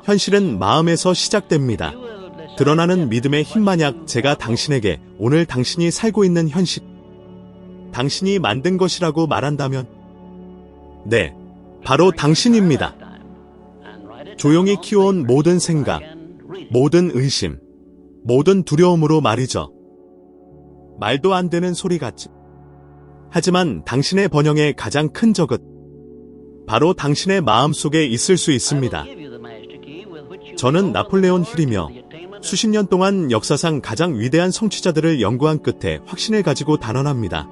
현실은 마음에서 시작됩니다. 드러나는 믿음의 힘 만약 제가 당신에게 오늘 당신이 살고 있는 현실, 당신이 만든 것이라고 말한다면, 네, 바로 당신입니다. 조용히 키워온 모든 생각, 모든 의심, 모든 두려움으로 말이죠. 말도 안 되는 소리 같지. 하지만 당신의 번영의 가장 큰 적은 바로 당신의 마음속에 있을 수 있습니다. 저는 나폴레온 힐이며 수십 년 동안 역사상 가장 위대한 성취자들을 연구한 끝에 확신을 가지고 단언합니다.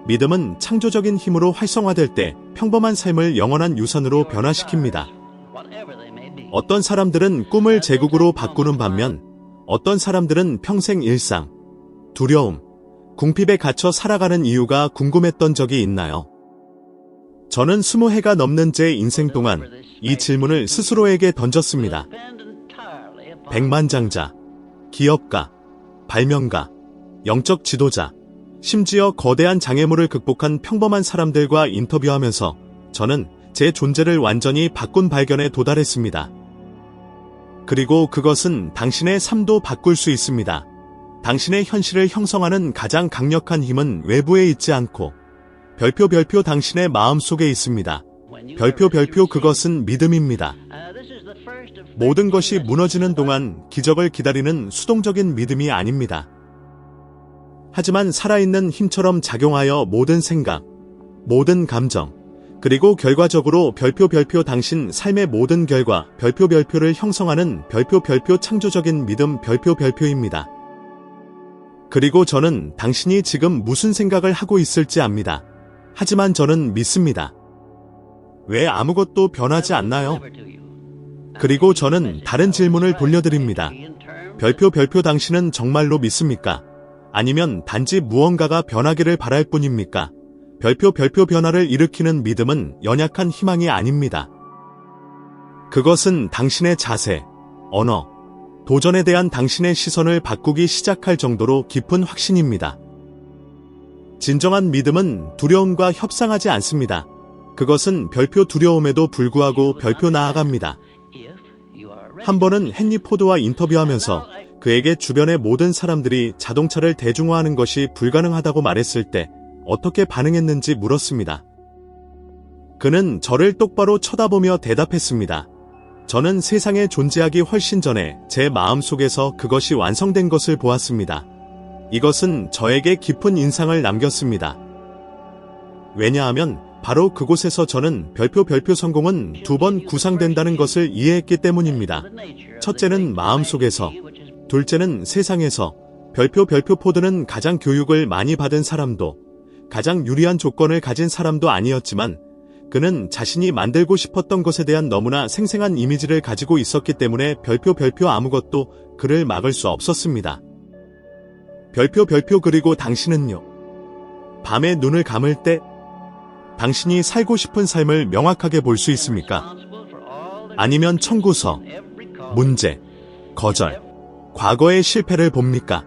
믿음은 창조적인 힘으로 활성화될 때 평범한 삶을 영원한 유산으로 변화시킵니다. 어떤 사람들은 꿈을 제국으로 바꾸는 반면 어떤 사람들은 평생 일상, 두려움, 궁핍에 갇혀 살아가는 이유가 궁금했던 적이 있나요? 저는 20해가 넘는 제 인생 동안 이 질문을 스스로에게 던졌습니다. 백만장자, 기업가, 발명가, 영적 지도자, 심지어 거대한 장애물을 극복한 평범한 사람들과 인터뷰하면서 저는 제 존재를 완전히 바꾼 발견에 도달했습니다. 그리고 그것은 당신의 삶도 바꿀 수 있습니다. 당신의 현실을 형성하는 가장 강력한 힘은 외부에 있지 않고 별표 당신의 마음속에 있습니다. 별표 그것은 믿음입니다. 모든 것이 무너지는 동안 기적을 기다리는 수동적인 믿음이 아닙니다. 하지만 살아있는 힘처럼 작용하여 모든 생각, 모든 감정, 그리고 결과적으로 별표 당신 삶의 모든 결과 별표를 형성하는 별표 창조적인 믿음 별표입니다. 그리고 저는 당신이 지금 무슨 생각을 하고 있을지 압니다. 하지만 저는 믿습니다. 왜 아무것도 변하지 않나요? 그리고 저는 다른 질문을 돌려드립니다. 별표 당신은 정말로 믿습니까? 아니면 단지 무언가가 변하기를 바랄 뿐입니까? 별표 변화를 일으키는 믿음은 연약한 희망이 아닙니다. 그것은 당신의 자세, 언어, 도전에 대한 당신의 시선을 바꾸기 시작할 정도로 깊은 확신입니다. 진정한 믿음은 두려움과 협상하지 않습니다. 그것은 별표 두려움에도 불구하고 별표 나아갑니다. 한 번은 헨리 포드와 인터뷰하면서 그에게 주변의 모든 사람들이 자동차를 대중화하는 것이 불가능하다고 말했을 때 어떻게 반응했는지 물었습니다. 그는 저를 똑바로 쳐다보며 대답했습니다. 저는 세상에 존재하기 훨씬 전에 제 마음속에서 그것이 완성된 것을 보았습니다. 이것은 저에게 깊은 인상을 남겼습니다. 왜냐하면 바로 그곳에서 저는 별표 성공은 2번 구상된다는 것을 이해했기 때문입니다. 첫째는 마음속에서, 둘째는 세상에서. 별표 포드는 가장 교육을 많이 받은 사람도, 가장 유리한 조건을 가진 사람도 아니었지만 그는 자신이 만들고 싶었던 것에 대한 너무나 생생한 이미지를 가지고 있었기 때문에 별표 아무것도 그를 막을 수 없었습니다. 별표 그리고 당신은요? 밤에 눈을 감을 때 당신이 살고 싶은 삶을 명확하게 볼 수 있습니까? 아니면 청구서, 문제, 거절, 과거의 실패를 봅니까?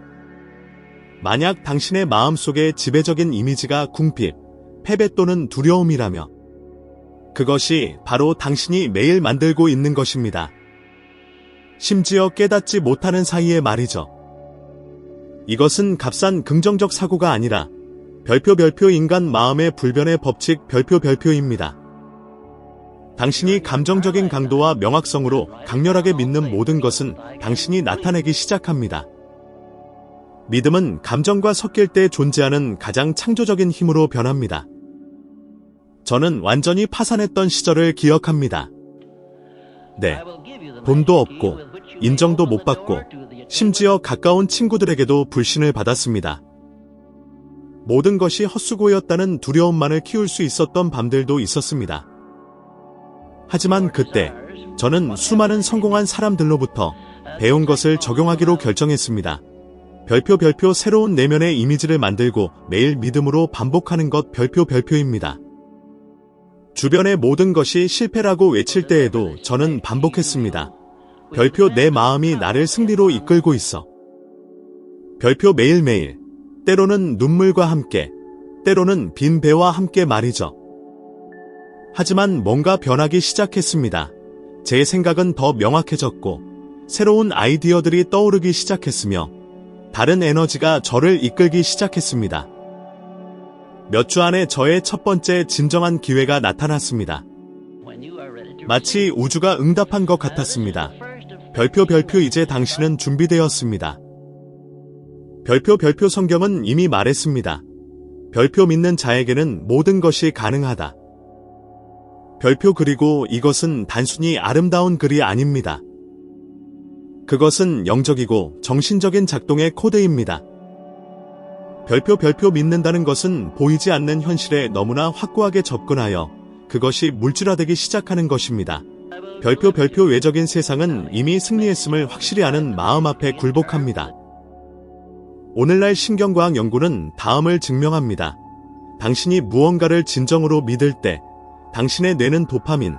만약 당신의 마음속에 지배적인 이미지가 궁핍, 패배 또는 두려움이라며 그것이 바로 당신이 매일 만들고 있는 것입니다. 심지어 깨닫지 못하는 사이에 말이죠. 이것은 값싼 긍정적 사고가 아니라 별표 인간 마음의 불변의 법칙 별표입니다. 당신이 감정적인 강도와 명확성으로 강렬하게 믿는 모든 것은 당신이 나타내기 시작합니다. 믿음은 감정과 섞일 때 존재하는 가장 창조적인 힘으로 변합니다. 저는 완전히 파산했던 시절을 기억합니다. 네, 돈도 없고 인정도 못 받고 심지어 가까운 친구들에게도 불신을 받았습니다. 모든 것이 헛수고였다는 두려움만을 키울 수 있었던 밤들도 있었습니다. 하지만 그때 저는 수많은 성공한 사람들로부터 배운 것을 적용하기로 결정했습니다. 별표 새로운 내면의 이미지를 만들고 매일 믿음으로 반복하는 것 별표입니다. 주변의 모든 것이 실패라고 외칠 때에도 저는 반복했습니다. 별표 내 마음이 나를 승리로 이끌고 있어. 별표 매일매일, 때로는 눈물과 함께, 때로는 빈 배와 함께 말이죠. 하지만 뭔가 변하기 시작했습니다. 제 생각은 더 명확해졌고 새로운 아이디어들이 떠오르기 시작했으며 다른 에너지가 저를 이끌기 시작했습니다. 몇 주 안에 저의 첫 번째 진정한 기회가 나타났습니다. 마치 우주가 응답한 것 같았습니다. 별표 이제 당신은 준비되었습니다. 별표 성경은 이미 말했습니다. 별표 믿는 자에게는 모든 것이 가능하다. 별표 그리고 이것은 단순히 아름다운 글이 아닙니다. 그것은 영적이고 정신적인 작동의 코드입니다. 별표 믿는다는 것은 보이지 않는 현실에 너무나 확고하게 접근하여 그것이 물질화되기 시작하는 것입니다. 별표 외적인 세상은 이미 승리했음을 확실히 아는 마음 앞에 굴복합니다. 오늘날 신경과학 연구는 다음을 증명합니다. 당신이 무언가를 진정으로 믿을 때 당신의 뇌는 도파민,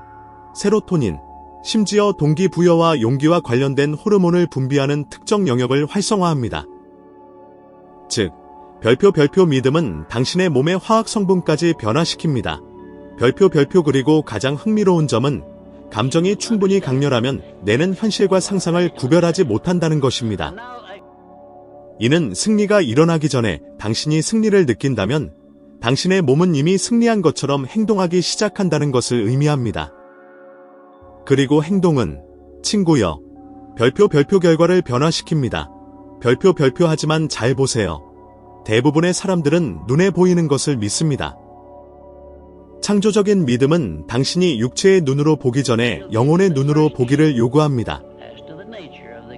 세로토닌, 심지어 동기부여와 용기와 관련된 호르몬을 분비하는 특정 영역을 활성화합니다. 즉, 별표 믿음은 당신의 몸의 화학 성분까지 변화시킵니다. 별표 그리고 가장 흥미로운 점은 감정이 충분히 강렬하면 뇌는 현실과 상상을 구별하지 못한다는 것입니다. 이는 승리가 일어나기 전에 당신이 승리를 느낀다면 당신의 몸은 이미 승리한 것처럼 행동하기 시작한다는 것을 의미합니다. 그리고 행동은 친구여 별표 결과를 변화시킵니다. 별표 하지만 잘 보세요. 대부분의 사람들은 눈에 보이는 것을 믿습니다. 창조적인 믿음은 당신이 육체의 눈으로 보기 전에 영혼의 눈으로 보기를 요구합니다.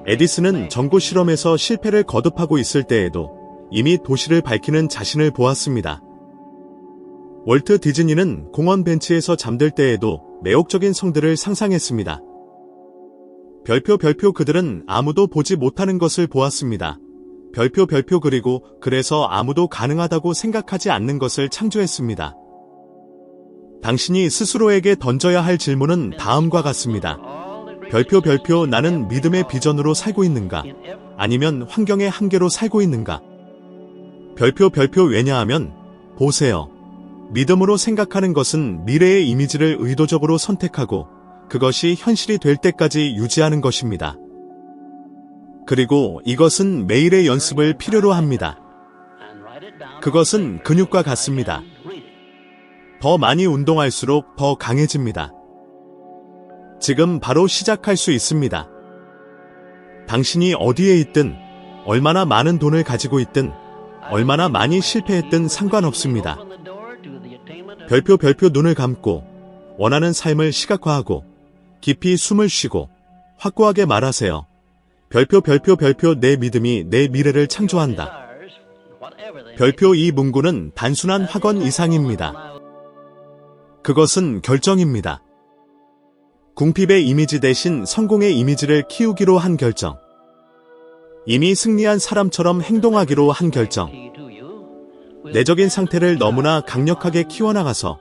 에디슨은 전구 실험에서 실패를 거듭하고 있을 때에도 이미 도시를 밝히는 자신을 보았습니다. 월트 디즈니는 공원 벤치에서 잠들 때에도 매혹적인 성들을 상상했습니다. 별표 그들은 아무도 보지 못하는 것을 보았습니다. 별표 그리고 그래서 아무도 가능하다고 생각하지 않는 것을 창조했습니다. 당신이 스스로에게 던져야 할 질문은 다음과 같습니다. 별표 나는 믿음의 비전으로 살고 있는가? 아니면 환경의 한계로 살고 있는가? 별표 왜냐하면 보세요. 믿음으로 생각하는 것은 미래의 이미지를 의도적으로 선택하고 그것이 현실이 될 때까지 유지하는 것입니다. 그리고 이것은 매일의 연습을 필요로 합니다. 그것은 근육과 같습니다. 더 많이 운동할수록 더 강해집니다. 지금 바로 시작할 수 있습니다. 당신이 어디에 있든, 얼마나 많은 돈을 가지고 있든, 얼마나 많이 실패했든 상관없습니다. 별표 눈을 감고 원하는 삶을 시각화하고 깊이 숨을 쉬고 확고하게 말하세요. 별표 내 믿음이 내 미래를 창조한다. 별표 이 문구는 단순한 확언 이상입니다. 그것은 결정입니다. 궁핍의 이미지 대신 성공의 이미지를 키우기로 한 결정. 이미 승리한 사람처럼 행동하기로 한 결정. 내적인 상태를 너무나 강력하게 키워나가서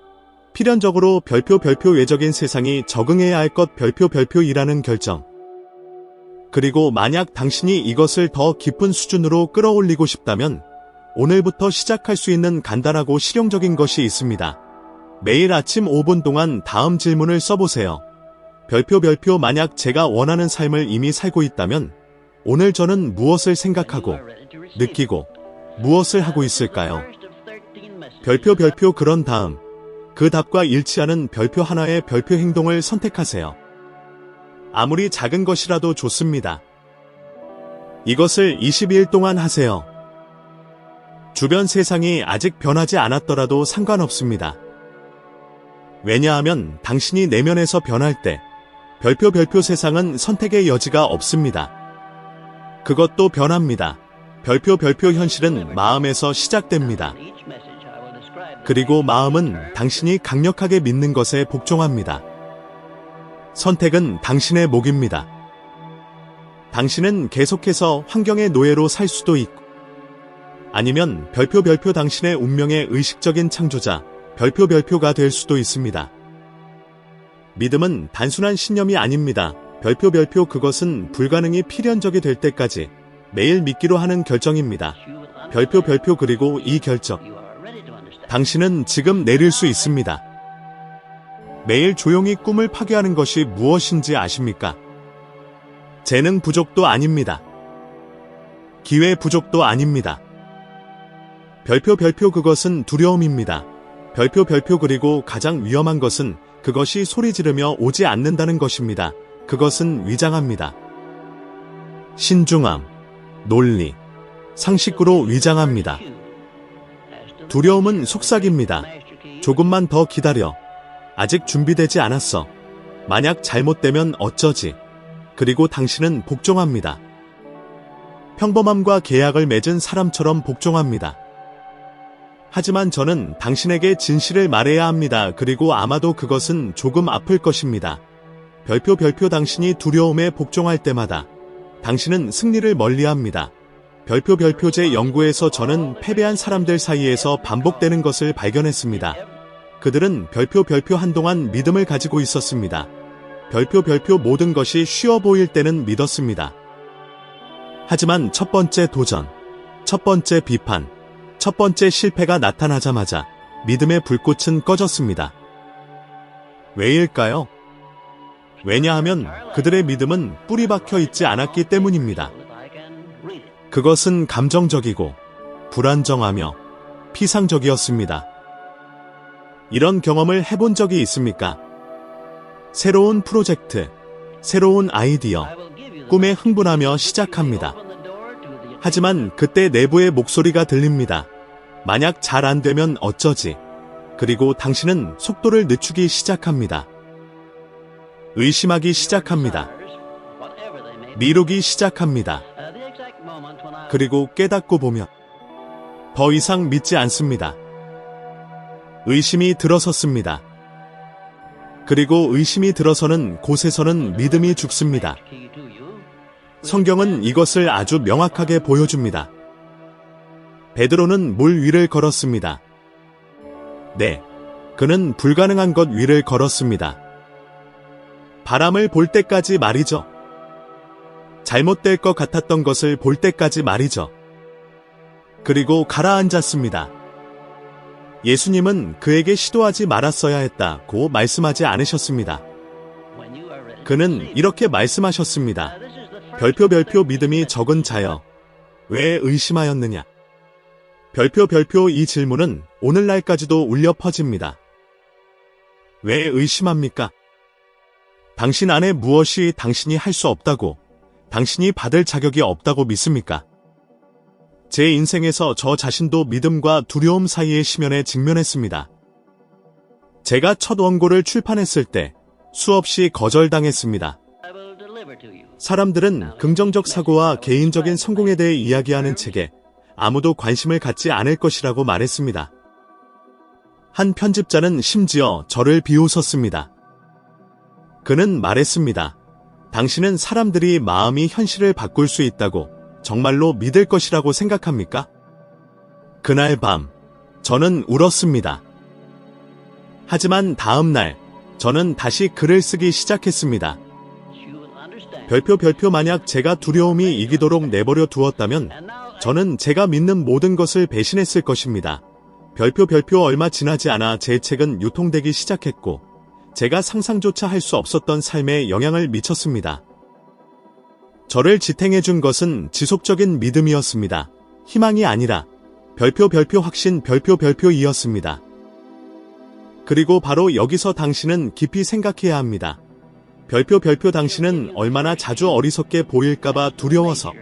필연적으로 별표 외적인 세상이 적응해야 할 것 별표이라는 결정. 그리고 만약 당신이 이것을 더 깊은 수준으로 끌어올리고 싶다면 오늘부터 시작할 수 있는 간단하고 실용적인 것이 있습니다. 매일 아침 5분 동안 다음 질문을 써보세요. 별표 만약 제가 원하는 삶을 이미 살고 있다면 오늘 저는 무엇을 생각하고 느끼고 무엇을 하고 있을까요? 별표 그런 다음 그 답과 일치하는 별표 하나의 별표 행동을 선택하세요. 아무리 작은 것이라도 좋습니다. 이것을 22일 동안 하세요. 주변 세상이 아직 변하지 않았더라도 상관없습니다. 왜냐하면 당신이 내면에서 변할 때 별표 세상은 선택의 여지가 없습니다. 그것도 변합니다. 별표 현실은 마음에서 시작됩니다. 그리고 마음은 당신이 강력하게 믿는 것에 복종합니다. 선택은 당신의 몫입니다. 당신은 계속해서 환경의 노예로 살 수도 있고 아니면 별표 당신의 운명의 의식적인 창조자 별표가 될 수도 있습니다. 믿음은 단순한 신념이 아닙니다. 별표 그것은 불가능이 필연적이 될 때까지 매일 믿기로 하는 결정입니다. 별표 그리고 이 결정. 당신은 지금 내릴 수 있습니다. 매일 조용히 꿈을 파괴하는 것이 무엇인지 아십니까? 재능 부족도 아닙니다. 기회 부족도 아닙니다. 별표 그것은 두려움입니다. 별표 그리고 가장 위험한 것은 그것이 소리 지르며 오지 않는다는 것입니다. 그것은 위장합니다. 신중함, 논리, 상식으로 위장합니다. 두려움은 속삭입니다. 조금만 더 기다려. 아직 준비되지 않았어. 만약 잘못되면 어쩌지? 그리고 당신은 복종합니다. 평범함과 계약을 맺은 사람처럼 복종합니다. 하지만 저는 당신에게 진실을 말해야 합니다. 그리고 아마도 그것은 조금 아플 것입니다. 별표 당신이 두려움에 복종할 때마다 당신은 승리를 멀리합니다. 별표제 연구에서 저는 패배한 사람들 사이에서 반복되는 것을 발견했습니다. 그들은 별표 한동안 믿음을 가지고 있었습니다. 별표 모든 것이 쉬워 보일 때는 믿었습니다. 하지만 첫 번째 도전, 첫 번째 비판, 첫 번째 실패가 나타나자마자 믿음의 불꽃은 꺼졌습니다. 왜일까요? 왜냐하면 그들의 믿음은 뿌리 박혀 있지 않았기 때문입니다. 그것은 감정적이고 불안정하며 피상적이었습니다. 이런 경험을 해본 적이 있습니까? 새로운 프로젝트, 새로운 아이디어, 꿈에 흥분하며 시작합니다. 하지만 그때 내부의 목소리가 들립니다. 만약 잘 안 되면 어쩌지? 그리고 당신은 속도를 늦추기 시작합니다. 의심하기 시작합니다. 미루기 시작합니다. 그리고 깨닫고 보면 더 이상 믿지 않습니다. 의심이 들어섰습니다. 그리고 의심이 들어서는 곳에서는 믿음이 죽습니다. 성경은 이것을 아주 명확하게 보여줍니다. 베드로는 물 위를 걸었습니다. 네, 그는 불가능한 것 위를 걸었습니다. 바람을 볼 때까지 말이죠. 잘못될 것 같았던 것을 볼 때까지 말이죠. 그리고 가라앉았습니다. 예수님은 그에게 시도하지 말았어야 했다고 말씀하지 않으셨습니다. 그는 이렇게 말씀하셨습니다. 별표 믿음이 적은 자여, 왜 의심하였느냐? 별표 이 질문은 오늘날까지도 울려 퍼집니다. 왜 의심합니까? 당신 안에 무엇이 당신이 할 수 없다고, 당신이 받을 자격이 없다고 믿습니까? 제 인생에서 저 자신도 믿음과 두려움 사이의 심연에 직면했습니다. 제가 첫 원고를 출판했을 때 수없이 거절당했습니다. 사람들은 긍정적 사고와 개인적인 성공에 대해 이야기하는 책에 아무도 관심을 갖지 않을 것이라고 말했습니다. 한 편집자는 심지어 저를 비웃었습니다. 그는 말했습니다. 당신은 사람들이 마음이 현실을 바꿀 수 있다고 정말로 믿을 것이라고 생각합니까? 그날 밤, 저는 울었습니다. 하지만 다음 날, 저는 다시 글을 쓰기 시작했습니다. 별표 만약 제가 두려움이 이기도록 내버려 두었다면 저는 제가 믿는 모든 것을 배신했을 것입니다. 별표 얼마 지나지 않아 제 책은 유통되기 시작했고 제가 상상조차 할 수 없었던 삶에 영향을 미쳤습니다. 저를 지탱해준 것은 지속적인 믿음이었습니다. 희망이 아니라 별표 확신 별표이었습니다. 그리고 바로 여기서 당신은 깊이 생각해야 합니다. 별표 당신은 얼마나 자주 어리석게 보일까봐 두려워서,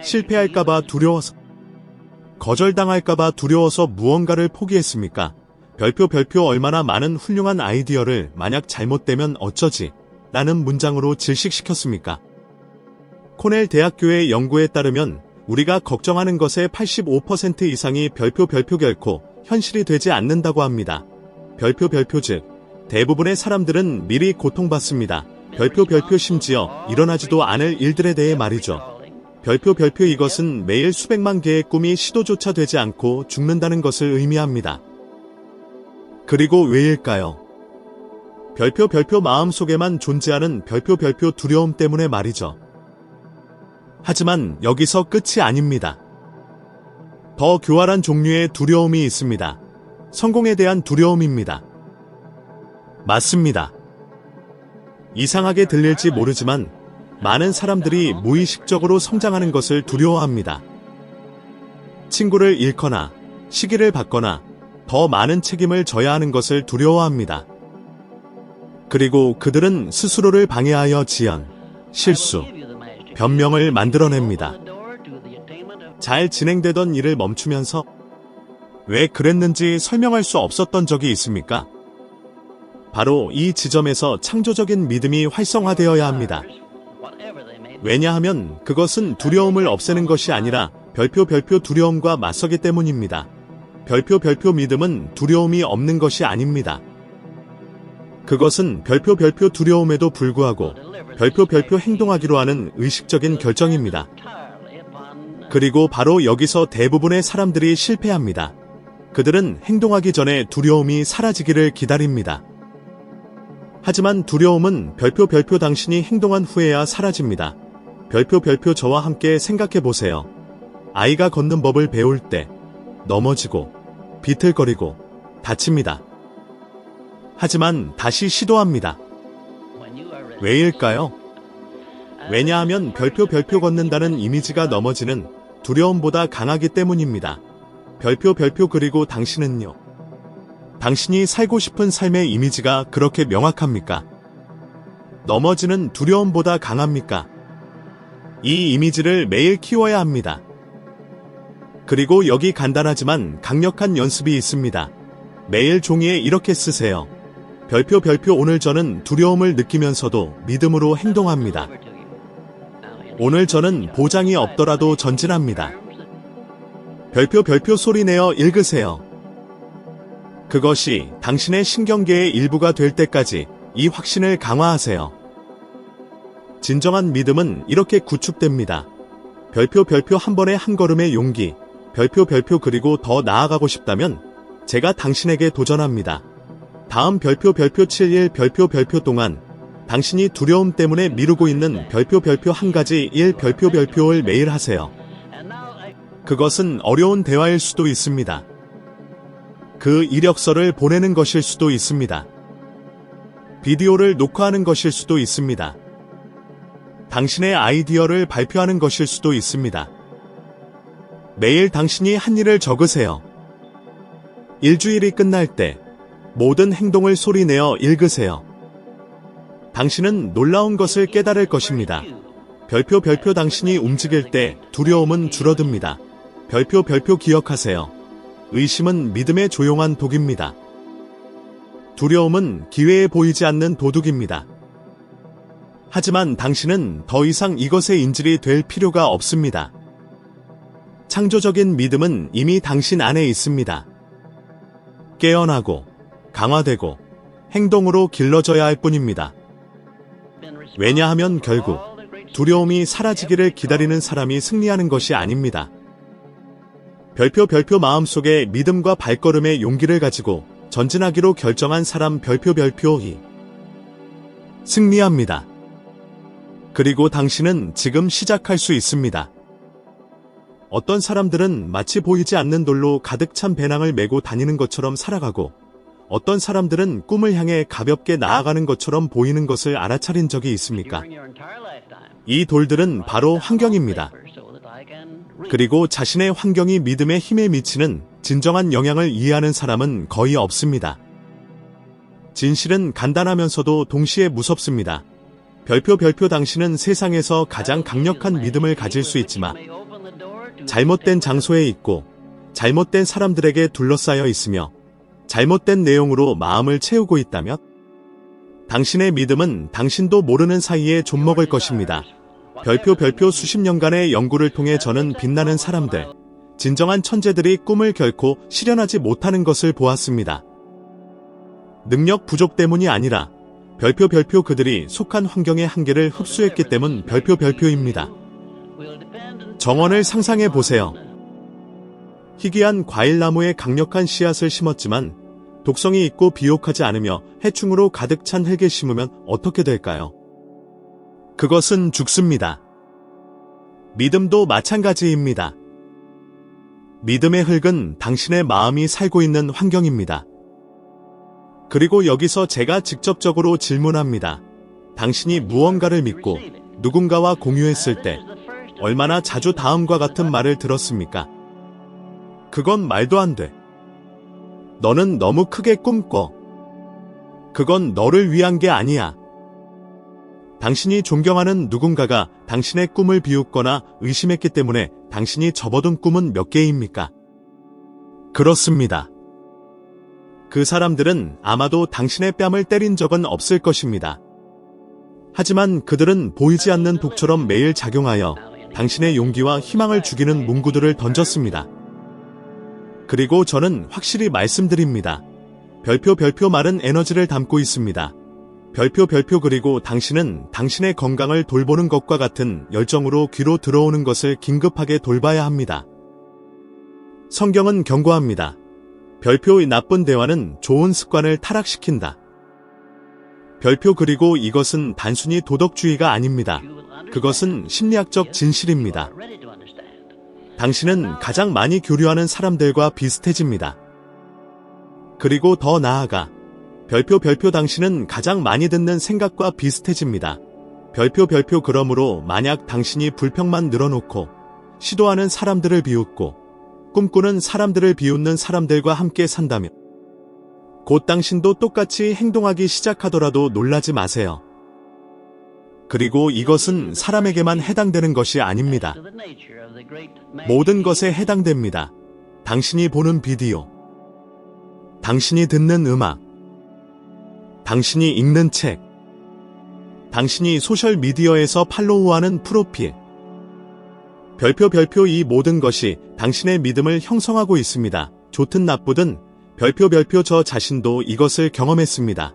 실패할까봐 두려워서, 거절당할까봐 두려워서 무언가를 포기했습니까? 별표 얼마나 많은 훌륭한 아이디어를 만약 잘못되면 어쩌지? 라는 문장으로 질식시켰습니까? 코넬 대학교의 연구에 따르면 우리가 걱정하는 것의 85% 이상이 별표 결코 현실이 되지 않는다고 합니다. 별표 즉 대부분의 사람들은 미리 고통받습니다. 별표 심지어 일어나지도 않을 일들에 대해 말이죠. 별표 이것은 매일 수백만 개의 꿈이 시도조차 되지 않고 죽는다는 것을 의미합니다. 그리고 왜일까요? 별표 마음속에만 존재하는 별표 두려움 때문에 말이죠. 하지만 여기서 끝이 아닙니다. 더 교활한 종류의 두려움이 있습니다. 성공에 대한 두려움입니다. 맞습니다. 이상하게 들릴지 모르지만 많은 사람들이 무의식적으로 성장하는 것을 두려워합니다. 친구를 잃거나 시기를 받거나 더 많은 책임을 져야 하는 것을 두려워합니다. 그리고 그들은 스스로를 방해하여 지연, 실수, 변명을 만들어냅니다. 잘 진행되던 일을 멈추면서 왜 그랬는지 설명할 수 없었던 적이 있습니까? 바로 이 지점에서 창조적인 믿음이 활성화되어야 합니다. 왜냐하면 그것은 두려움을 없애는 것이 아니라 별표 두려움과 맞서기 때문입니다. 별표 믿음은 두려움이 없는 것이 아닙니다. 그것은 별표 두려움에도 불구하고 별표 행동하기로 하는 의식적인 결정입니다. 그리고 바로 여기서 대부분의 사람들이 실패합니다. 그들은 행동하기 전에 두려움이 사라지기를 기다립니다. 하지만 두려움은 별표 당신이 행동한 후에야 사라집니다. 별표 저와 함께 생각해 보세요. 아이가 걷는 법을 배울 때 넘어지고 비틀거리고 다칩니다. 하지만 다시 시도합니다. 왜일까요? 왜냐하면 별표 걷는다는 이미지가 넘어지는 두려움보다 강하기 때문입니다. 별표 그리고 당신은요? 당신이 살고 싶은 삶의 이미지가 그렇게 명확합니까? 넘어지는 두려움보다 강합니까? 이 이미지를 매일 키워야 합니다. 그리고 여기 간단하지만 강력한 연습이 있습니다. 매일 종이에 이렇게 쓰세요. 별표 오늘 저는 두려움을 느끼면서도 믿음으로 행동합니다. 오늘 저는 보장이 없더라도 전진합니다. 별표 소리내어 읽으세요. 그것이 당신의 신경계의 일부가 될 때까지 이 확신을 강화하세요. 진정한 믿음은 이렇게 구축됩니다. 별표 한 번에 한 걸음의 용기. 별표 그리고 더 나아가고 싶다면 제가 당신에게 도전합니다. 다음 별표 71 별표 동안 당신이 두려움 때문에 미루고 있는 별표 한 가지 1 별표를 매일 하세요. 그것은 어려운 대화일 수도 있습니다. 그 이력서를 보내는 것일 수도 있습니다. 비디오를 녹화하는 것일 수도 있습니다. 당신의 아이디어를 발표하는 것일 수도 있습니다. 매일 당신이 한 일을 적으세요. 일주일이 끝날 때 모든 행동을 소리내어 읽으세요. 당신은 놀라운 것을 깨달을 것입니다. 별표 당신이 움직일 때 두려움은 줄어듭니다. 별표 기억하세요. 의심은 믿음의 조용한 독입니다. 두려움은 기회에 보이지 않는 도둑입니다. 하지만 당신은 더 이상 이것의 인질이 될 필요가 없습니다. 창조적인 믿음은 이미 당신 안에 있습니다. 깨어나고 강화되고 행동으로 길러져야 할 뿐입니다. 왜냐하면 결국 두려움이 사라지기를 기다리는 사람이 승리하는 것이 아닙니다. 별표 마음속에 믿음과 발걸음의 용기를 가지고 전진하기로 결정한 사람 별표 2 승리합니다. 그리고 당신은 지금 시작할 수 있습니다. 어떤 사람들은 마치 보이지 않는 돌로 가득 찬 배낭을 메고 다니는 것처럼 살아가고 어떤 사람들은 꿈을 향해 가볍게 나아가는 것처럼 보이는 것을 알아차린 적이 있습니까? 이 돌들은 바로 환경입니다. 그리고 자신의 환경이 믿음의 힘에 미치는 진정한 영향을 이해하는 사람은 거의 없습니다. 진실은 간단하면서도 동시에 무섭습니다. 별표 당신은 세상에서 가장 강력한 믿음을 가질 수 있지만 잘못된 장소에 있고 잘못된 사람들에게 둘러싸여 있으며 잘못된 내용으로 마음을 채우고 있다면 당신의 믿음은 당신도 모르는 사이에 좀먹을 것입니다. 별표 수십 년간의 연구를 통해 저는 빛나는 사람들, 진정한 천재들이 꿈을 결코 실현하지 못하는 것을 보았습니다. 능력 부족 때문이 아니라 별표 그들이 속한 환경의 한계를 흡수했기 때문 별표입니다. 정원을 상상해 보세요. 희귀한 과일나무에 강력한 씨앗을 심었지만 독성이 있고 비옥하지 않으며 해충으로 가득 찬 흙에 심으면 어떻게 될까요? 그것은 죽습니다. 믿음도 마찬가지입니다. 믿음의 흙은 당신의 마음이 살고 있는 환경입니다. 그리고 여기서 제가 직접적으로 질문합니다. 당신이 무언가를 믿고 누군가와 공유했을 때 얼마나 자주 다음과 같은 말을 들었습니까? 그건 말도 안 돼. 너는 너무 크게 꿈꿔. 그건 너를 위한 게 아니야. 당신이 존경하는 누군가가 당신의 꿈을 비웃거나 의심했기 때문에 당신이 접어둔 꿈은 몇 개입니까? 그렇습니다. 그 사람들은 아마도 당신의 뺨을 때린 적은 없을 것입니다. 하지만 그들은 보이지 않는 독처럼 매일 작용하여 당신의 용기와 희망을 죽이는 문구들을 던졌습니다. 그리고 저는 확실히 말씀드립니다. 별표 말은 에너지를 담고 있습니다. 별표 그리고 당신은 당신의 건강을 돌보는 것과 같은 열정으로 귀로 들어오는 것을 긴급하게 돌봐야 합니다. 성경은 경고합니다. 별표의 나쁜 대화는 좋은 습관을 타락시킨다. 별표 그리고 이것은 단순히 도덕주의가 아닙니다. 그것은 심리학적 진실입니다. 당신은 가장 많이 교류하는 사람들과 비슷해집니다. 그리고 더 나아가 별표 당신은 가장 많이 듣는 생각과 비슷해집니다. 별표 그러므로 만약 당신이 불평만 늘어놓고 시도하는 사람들을 비웃고 꿈꾸는 사람들을 비웃는 사람들과 함께 산다면 곧 당신도 똑같이 행동하기 시작하더라도 놀라지 마세요. 그리고 이것은 사람에게만 해당되는 것이 아닙니다. 모든 것에 해당됩니다. 당신이 보는 비디오, 당신이 듣는 음악, 당신이 읽는 책, 당신이 소셜미디어에서 팔로우하는 프로필, 별표 이 모든 것이 당신의 믿음을 형성하고 있습니다. 좋든 나쁘든 별표 저 자신도 이것을 경험했습니다.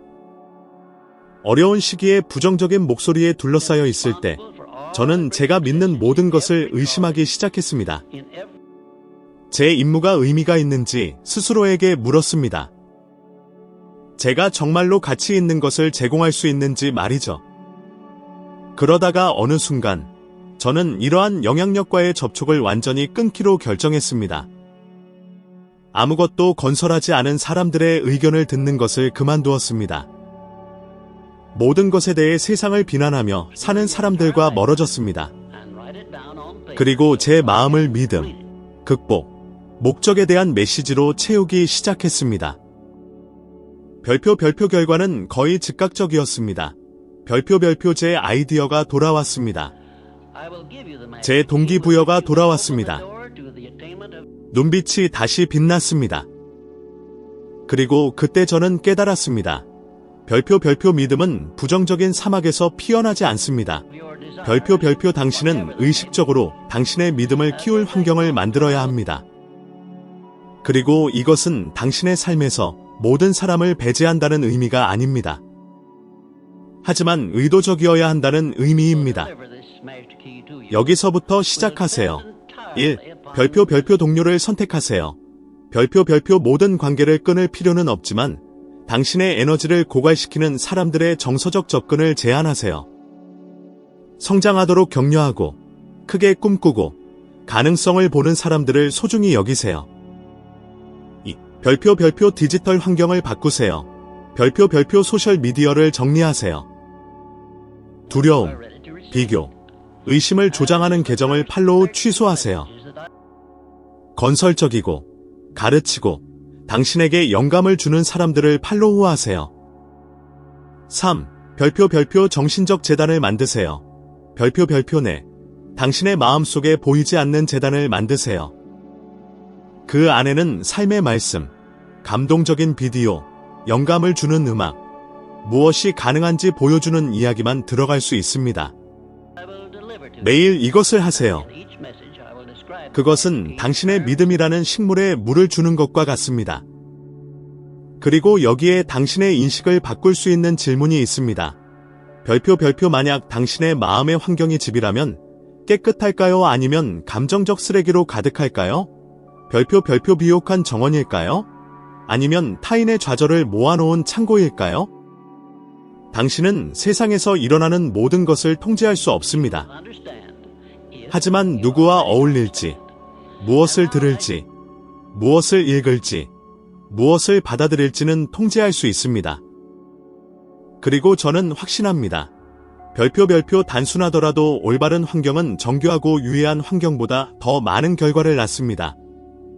어려운 시기에 부정적인 목소리에 둘러싸여 있을 때 저는 제가 믿는 모든 것을 의심하기 시작했습니다. 제 임무가 의미가 있는지 스스로에게 물었습니다. 제가 정말로 가치 있는 것을 제공할 수 있는지 말이죠. 그러다가 어느 순간 저는 이러한 영향력과의 접촉을 완전히 끊기로 결정했습니다. 아무것도 건설하지 않은 사람들의 의견을 듣는 것을 그만두었습니다. 모든 것에 대해 세상을 비난하며 사는 사람들과 멀어졌습니다. 그리고 제 마음을 믿음, 극복, 목적에 대한 메시지로 채우기 시작했습니다. 별표 결과는 거의 즉각적이었습니다. 별표 제 아이디어가 돌아왔습니다. 제 동기부여가 돌아왔습니다. 눈빛이 다시 빛났습니다. 그리고 그때 저는 깨달았습니다. 별표 믿음은 부정적인 사막에서 피어나지 않습니다. 별표 당신은 의식적으로 당신의 믿음을 키울 환경을 만들어야 합니다. 그리고 이것은 당신의 삶에서 모든 사람을 배제한다는 의미가 아닙니다. 하지만 의도적이어야 한다는 의미입니다. 여기서부터 시작하세요. 1. 별표 동료를 선택하세요. 별표 모든 관계를 끊을 필요는 없지만 당신의 에너지를 고갈시키는 사람들의 정서적 접근을 제한하세요. 성장하도록 격려하고 크게 꿈꾸고 가능성을 보는 사람들을 소중히 여기세요. 2. 별표 디지털 환경을 바꾸세요. 별표 소셜미디어를 정리하세요. 두려움, 비교, 의심을 조장하는 계정을 팔로우 취소하세요. 건설적이고 가르치고 당신에게 영감을 주는 사람들을 팔로우하세요. 3. 별표 정신적 재단을 만드세요. 별표 내 당신의 마음속에 보이지 않는 재단을 만드세요. 그 안에는 삶의 말씀, 감동적인 비디오, 영감을 주는 음악, 무엇이 가능한지 보여주는 이야기만 들어갈 수 있습니다. 매일 이것을 하세요. 그것은 당신의 믿음이라는 식물에 물을 주는 것과 같습니다. 그리고 여기에 당신의 인식을 바꿀 수 있는 질문이 있습니다. 별표 만약 당신의 마음의 환경이 집이라면 깨끗할까요? 아니면 감정적 쓰레기로 가득할까요? 별표 비옥한 정원일까요? 아니면 타인의 좌절을 모아놓은 창고일까요? 당신은 세상에서 일어나는 모든 것을 통제할 수 없습니다. 하지만 누구와 어울릴지, 무엇을 들을지, 무엇을 읽을지, 무엇을 받아들일지는 통제할 수 있습니다. 그리고 저는 확신합니다. 별표 단순하더라도 올바른 환경은 정교하고 유해한 환경보다 더 많은 결과를 낳습니다.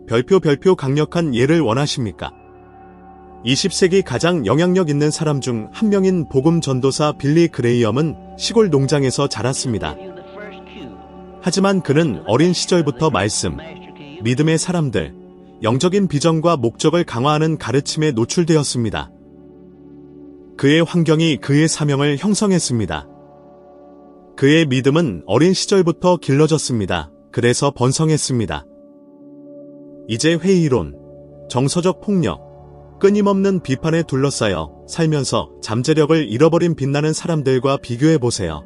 별표 강력한 예를 원하십니까? 20세기 가장 영향력 있는 사람 중 한 명인 복음 전도사 빌리 그레이엄은 시골 농장에서 자랐습니다. 하지만 그는 어린 시절부터 말씀, 믿음의 사람들, 영적인 비전과 목적을 강화하는 가르침에 노출되었습니다. 그의 환경이 그의 사명을 형성했습니다. 그의 믿음은 어린 시절부터 길러졌습니다. 그래서 번성했습니다. 이제 회의론, 정서적 폭력, 끊임없는 비판에 둘러싸여 살면서 잠재력을 잃어버린 빛나는 사람들과 비교해보세요.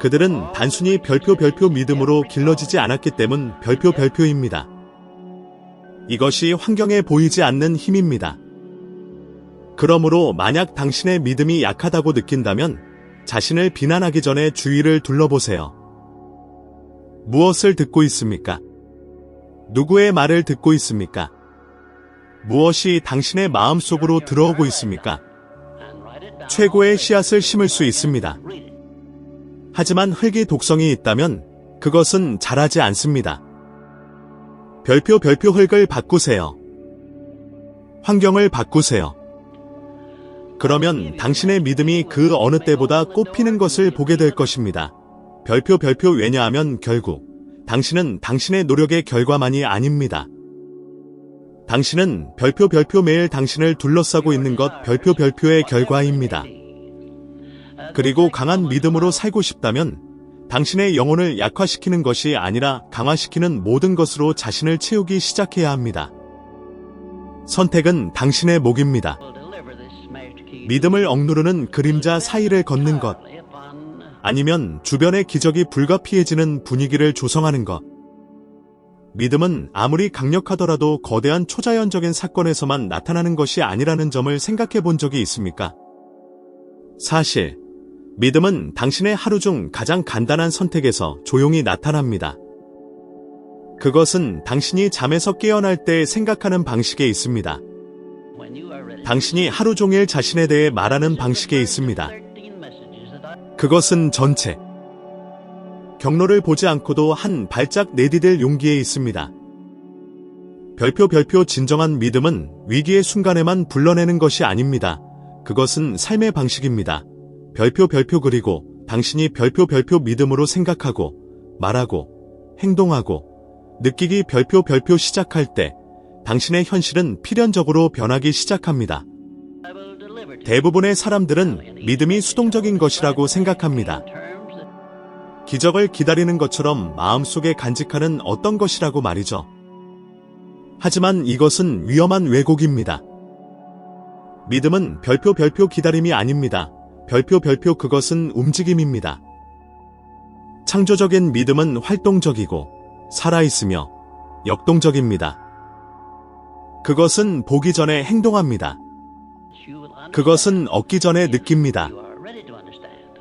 그들은 단순히 별표 믿음으로 길러지지 않았기 때문 별표입니다. 이것이 환경에 보이지 않는 힘입니다. 그러므로 만약 당신의 믿음이 약하다고 느낀다면 자신을 비난하기 전에 주위를 둘러보세요. 무엇을 듣고 있습니까? 누구의 말을 듣고 있습니까? 무엇이 당신의 마음속으로 들어오고 있습니까? 최고의 씨앗을 심을 수 있습니다. 하지만 흙이 독성이 있다면 그것은 자라지 않습니다. 별표 흙을 바꾸세요. 환경을 바꾸세요. 그러면 당신의 믿음이 그 어느 때보다 꽃피는 것을 보게 될 것입니다. 별표 왜냐하면 결국 당신은 당신의 노력의 결과만이 아닙니다. 당신은 별표 매일 당신을 둘러싸고 있는 것 별표의 결과입니다. 그리고 강한 믿음으로 살고 싶다면 당신의 영혼을 약화시키는 것이 아니라 강화시키는 모든 것으로 자신을 채우기 시작해야 합니다. 선택은 당신의 몫입니다. 믿음을 억누르는 그림자 사이를 걷는 것, 아니면 주변의 기적이 불가피해지는 분위기를 조성하는 것. 믿음은 아무리 강력하더라도 거대한 초자연적인 사건에서만 나타나는 것이 아니라는 점을 생각해 본 적이 있습니까? 사실, 믿음은 당신의 하루 중 가장 간단한 선택에서 조용히 나타납니다. 그것은 당신이 잠에서 깨어날 때 생각하는 방식에 있습니다. 당신이 하루 종일 자신에 대해 말하는 방식에 있습니다. 그것은 전체 경로를 보지 않고도 한 발짝 내디딜 용기에 있습니다. 별표 진정한 믿음은 위기의 순간에만 불러내는 것이 아닙니다. 그것은 삶의 방식입니다. 별표 그리고 당신이 별표 믿음으로 생각하고 말하고 행동하고 느끼기 별표 시작할 때 당신의 현실은 필연적으로 변하기 시작합니다. 대부분의 사람들은 믿음이 수동적인 것이라고 생각합니다. 기적을 기다리는 것처럼 마음속에 간직하는 어떤 것이라고 말이죠. 하지만 이것은 위험한 왜곡입니다. 믿음은 별표 기다림이 아닙니다. 별표 그것은 움직임입니다. 창조적인 믿음은 활동적이고 살아있으며 역동적입니다. 그것은 보기 전에 행동합니다. 그것은 얻기 전에 느낍니다.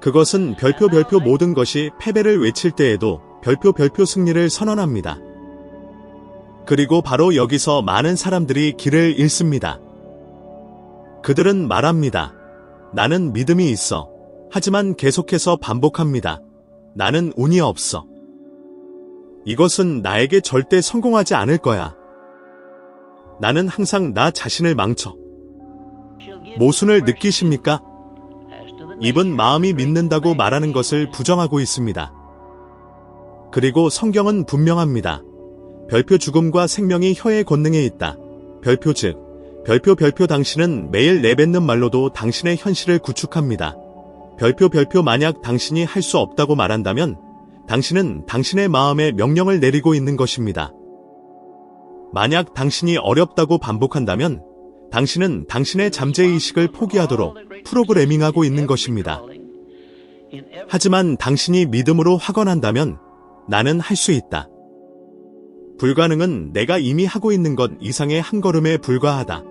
그것은 별표 모든 것이 패배를 외칠 때에도 별표 승리를 선언합니다. 그리고 바로 여기서 많은 사람들이 길을 잃습니다. 그들은 말합니다. 나는 믿음이 있어. 하지만 계속해서 반복합니다. 나는 운이 없어. 이것은 나에게 절대 성공하지 않을 거야. 나는 항상 나 자신을 망쳐. 모순을 느끼십니까? 입은 마음이 믿는다고 말하는 것을 부정하고 있습니다. 그리고 성경은 분명합니다. 별표 죽음과 생명이 혀의 권능에 있다. 별표 즉, 별표 당신은 매일 내뱉는 말로도 당신의 현실을 구축합니다. 별표 만약 당신이 할 수 없다고 말한다면 당신은 당신의 마음에 명령을 내리고 있는 것입니다. 만약 당신이 어렵다고 반복한다면 당신은 당신의 잠재의식을 포기하도록 프로그래밍하고 있는 것입니다. 하지만 당신이 믿음으로 확언한다면 나는 할 수 있다. 불가능은 내가 이미 하고 있는 것 이상의 한 걸음에 불과하다.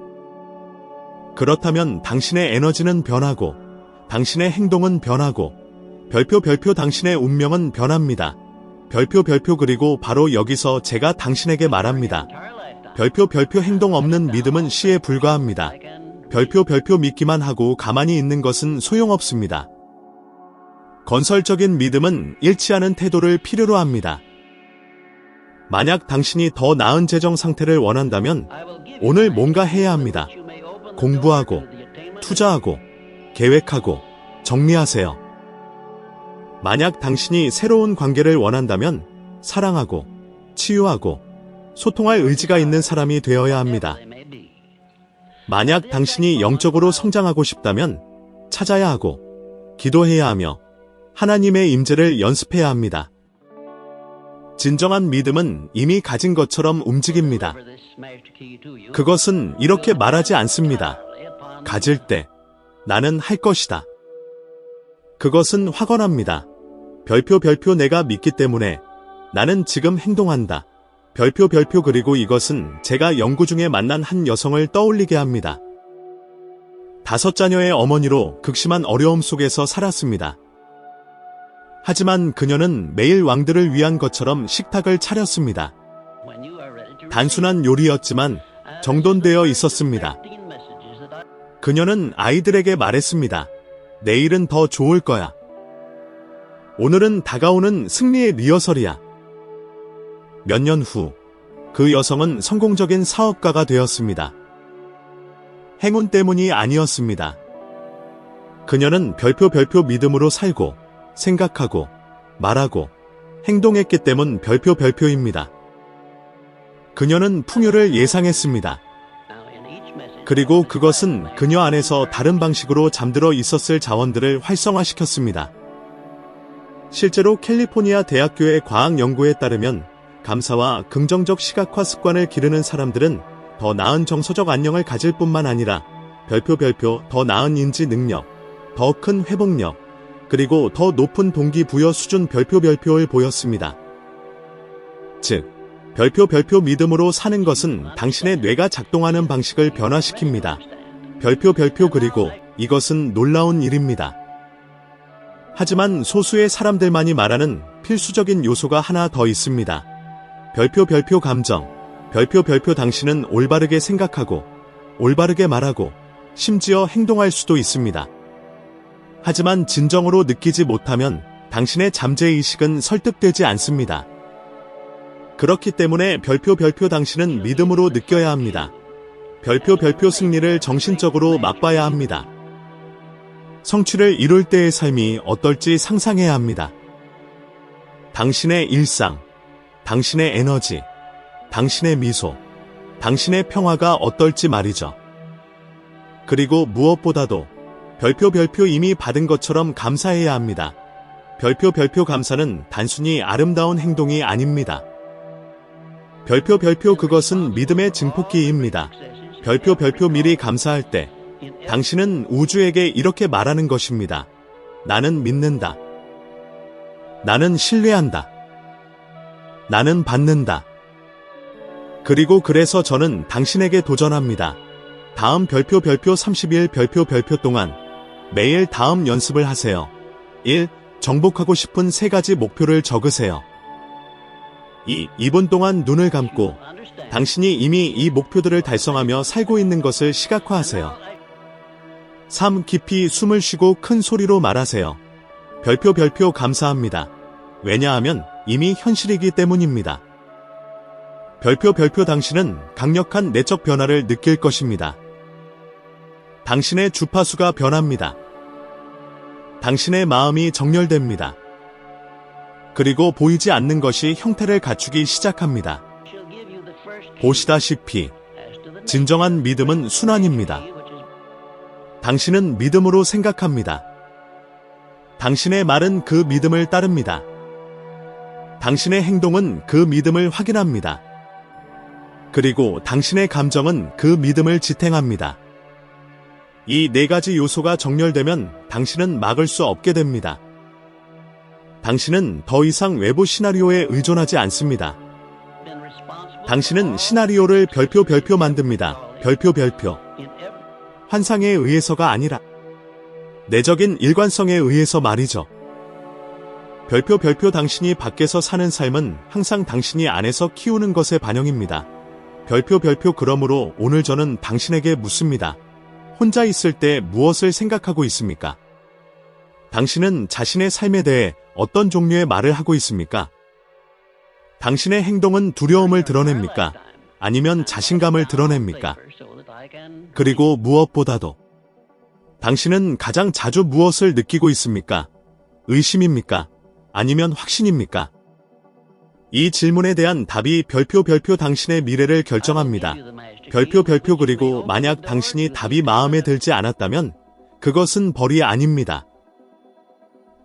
그렇다면 당신의 에너지는 변하고 당신의 행동은 변하고 별표 당신의 운명은 변합니다. 별표 그리고 바로 여기서 제가 당신에게 말합니다. 별표 행동 없는 믿음은 시에 불과합니다. 별표 믿기만 하고 가만히 있는 것은 소용없습니다. 건설적인 믿음은 일치하는 태도를 필요로 합니다. 만약 당신이 더 나은 재정 상태를 원한다면 오늘 뭔가 해야 합니다. 공부하고, 투자하고, 계획하고, 정리하세요. 만약 당신이 새로운 관계를 원한다면 사랑하고, 치유하고, 소통할 의지가 있는 사람이 되어야 합니다. 만약 당신이 영적으로 성장하고 싶다면 찾아야 하고, 기도해야 하며, 하나님의 임재를 연습해야 합니다. 진정한 믿음은 이미 가진 것처럼 움직입니다. 그것은 이렇게 말하지 않습니다. 가질 때 나는 할 것이다. 그것은 확언합니다. 별표 내가 믿기 때문에 나는 지금 행동한다. 별표 그리고 이것은 제가 연구 중에 만난 한 여성을 떠올리게 합니다. 5자녀의 어머니로 극심한 어려움 속에서 살았습니다. 하지만 그녀는 매일 왕들을 위한 것처럼 식탁을 차렸습니다. 단순한 요리였지만 정돈되어 있었습니다. 그녀는 아이들에게 말했습니다. 내일은 더 좋을 거야. 오늘은 다가오는 승리의 리허설이야. 몇 년 후, 그 여성은 성공적인 사업가가 되었습니다. 행운 때문이 아니었습니다. 그녀는 별표 믿음으로 살고, 생각하고, 말하고, 행동했기 때문 별표입니다. 그녀는 풍요를 예상했습니다. 그리고 그것은 그녀 안에서 다른 방식으로 잠들어 있었을 자원들을 활성화시켰습니다. 실제로 캘리포니아 대학교의 과학 연구에 따르면 감사와 긍정적 시각화 습관을 기르는 사람들은 더 나은 정서적 안녕을 가질 뿐만 아니라 별표 더 나은 인지 능력, 더 큰 회복력, 그리고 더 높은 동기부여 수준 별표를 보였습니다. 즉, 별표 믿음으로 사는 것은 당신의 뇌가 작동하는 방식을 변화시킵니다. 별표 그리고 이것은 놀라운 일입니다. 하지만 소수의 사람들만이 말하는 필수적인 요소가 하나 더 있습니다. 별표 감정. 별표 당신은 올바르게 생각하고, 올바르게 말하고, 심지어 행동할 수도 있습니다. 하지만 진정으로 느끼지 못하면 당신의 잠재의식은 설득되지 않습니다. 그렇기 때문에 별표 당신은 믿음으로 느껴야 합니다. 별표 승리를 정신적으로 맛봐야 합니다. 성취를 이룰 때의 삶이 어떨지 상상해야 합니다. 당신의 일상, 당신의 에너지, 당신의 미소, 당신의 평화가 어떨지 말이죠. 그리고 무엇보다도 별표 이미 받은 것처럼 감사해야 합니다. 별표 감사는 단순히 아름다운 행동이 아닙니다. 별표 그것은 믿음의 증폭기입니다. 별표 미리 감사할 때 당신은 우주에게 이렇게 말하는 것입니다. 나는 믿는다. 나는 신뢰한다. 나는 받는다. 그리고 그래서 저는 당신에게 도전합니다. 다음 별표 30일 별표 동안 매일 다음 연습을 하세요. 1. 정복하고 싶은 3가지 목표를 적으세요. 2. 2분 동안 눈을 감고 당신이 이미 이 목표들을 달성하며 살고 있는 것을 시각화하세요. 3. 깊이 숨을 쉬고 큰 소리로 말하세요. 별표 감사합니다. 왜냐하면 이미 현실이기 때문입니다. 별표 당신은 강력한 내적 변화를 느낄 것입니다. 당신의 주파수가 변합니다. 당신의 마음이 정렬됩니다. 그리고 보이지 않는 것이 형태를 갖추기 시작합니다. 보시다시피 진정한 믿음은 순환입니다. 당신은 믿음으로 생각합니다. 당신의 말은 그 믿음을 따릅니다. 당신의 행동은 그 믿음을 확인합니다. 그리고 당신의 감정은 그 믿음을 지탱합니다. 이 4가지 요소가 정렬되면 당신은 막을 수 없게 됩니다. 당신은 더 이상 외부 시나리오에 의존하지 않습니다. 당신은 시나리오를 별표 만듭니다. 별표. 환상에 의해서가 아니라 내적인 일관성에 의해서 말이죠. 별표 당신이 밖에서 사는 삶은 항상 당신이 안에서 키우는 것의 반영입니다. 별표 그러므로 오늘 저는 당신에게 묻습니다. 혼자 있을 때 무엇을 생각하고 있습니까? 당신은 자신의 삶에 대해 어떤 종류의 말을 하고 있습니까? 당신의 행동은 두려움을 드러냅니까? 아니면 자신감을 드러냅니까? 그리고 무엇보다도 당신은 가장 자주 무엇을 느끼고 있습니까? 의심입니까? 아니면 확신입니까? 이 질문에 대한 답이 별표 당신의 미래를 결정합니다. 별표 그리고 만약 당신이 답이 마음에 들지 않았다면 그것은 벌이 아닙니다.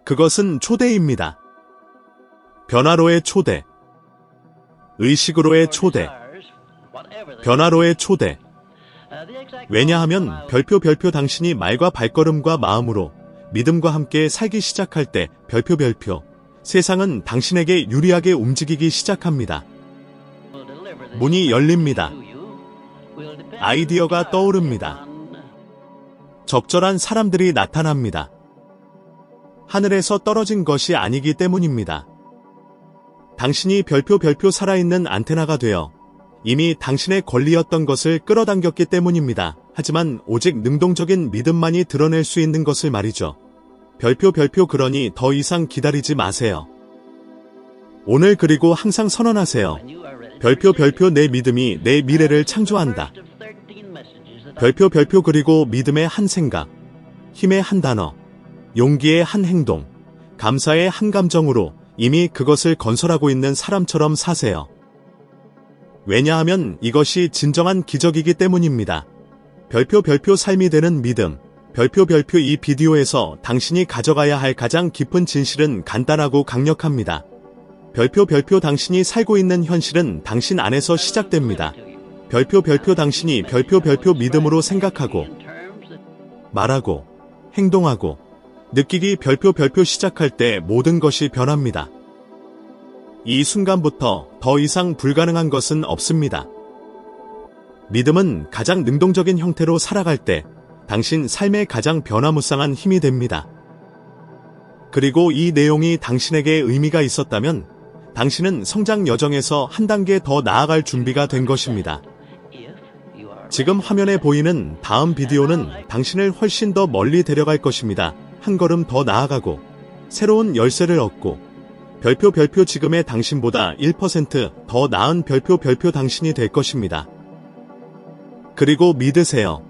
그것은 초대입니다. 변화로의 초대, 의식으로의 초대, 변화로의 초대. 왜냐하면 별표 당신이 말과 발걸음과 마음으로 믿음과 함께 살기 시작할 때 별표 세상은 당신에게 유리하게 움직이기 시작합니다. 문이 열립니다. 아이디어가 떠오릅니다. 적절한 사람들이 나타납니다. 하늘에서 떨어진 것이 아니기 때문입니다. 당신이 별표 살아있는 안테나가 되어 이미 당신의 권리였던 것을 끌어당겼기 때문입니다. 하지만 오직 능동적인 믿음만이 드러낼 수 있는 것을 말이죠. 별표 그러니 더 이상 기다리지 마세요. 오늘 그리고 항상 선언하세요. 별표 내 믿음이 내 미래를 창조한다. 별표 그리고 믿음의 한 생각, 힘의 한 단어, 용기의 한 행동, 감사의 한 감정으로 이미 그것을 건설하고 있는 사람처럼 사세요. 왜냐하면 이것이 진정한 기적이기 때문입니다. 별표 삶이 되는 믿음. 별표 이 비디오에서 당신이 가져가야 할 가장 깊은 진실은 간단하고 강력합니다. 별표 당신이 살고 있는 현실은 당신 안에서 시작됩니다. 별표 당신이 별표 믿음으로 생각하고 말하고 행동하고 느끼기 별표 시작할 때 모든 것이 변합니다. 이 순간부터 더 이상 불가능한 것은 없습니다. 믿음은 가장 능동적인 형태로 살아갈 때 당신 삶의 가장 변화무쌍한 힘이 됩니다. 그리고 이 내용이 당신에게 의미가 있었다면 당신은 성장 여정에서 한 단계 더 나아갈 준비가 된 것입니다. 지금 화면에 보이는 다음 비디오는 당신을 훨씬 더 멀리 데려갈 것입니다. 한 걸음 더 나아가고 새로운 열쇠를 얻고 별표 지금의 당신보다 1% 더 나은 별표 당신이 될 것입니다. 그리고 믿으세요.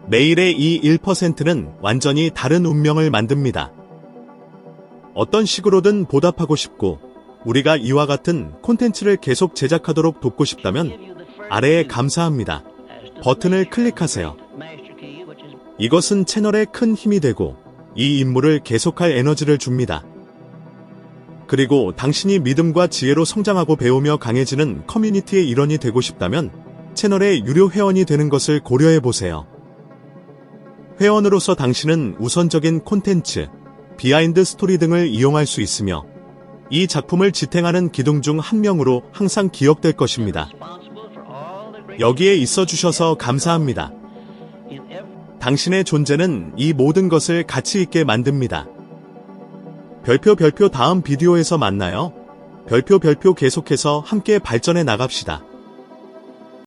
매일의 이 1%는 완전히 다른 운명을 만듭니다. 어떤 식으로든 보답하고 싶고 우리가 이와 같은 콘텐츠를 계속 제작하도록 돕고 싶다면 아래에 감사합니다 버튼을 클릭하세요. 이것은 채널에 큰 힘이 되고 이 임무를 계속할 에너지를 줍니다. 그리고 당신이 믿음과 지혜로 성장하고 배우며 강해지는 커뮤니티의 일원이 되고 싶다면 채널의 유료 회원이 되는 것을 고려해보세요. 회원으로서 당신은 우선적인 콘텐츠, 비하인드 스토리 등을 이용할 수 있으며 이 작품을 지탱하는 기둥 중 한 명으로 항상 기억될 것입니다. 여기에 있어 주셔서 감사합니다. 당신의 존재는 이 모든 것을 가치 있게 만듭니다. 별표 다음 비디오에서 만나요. 별표 계속해서 함께 발전해 나갑시다.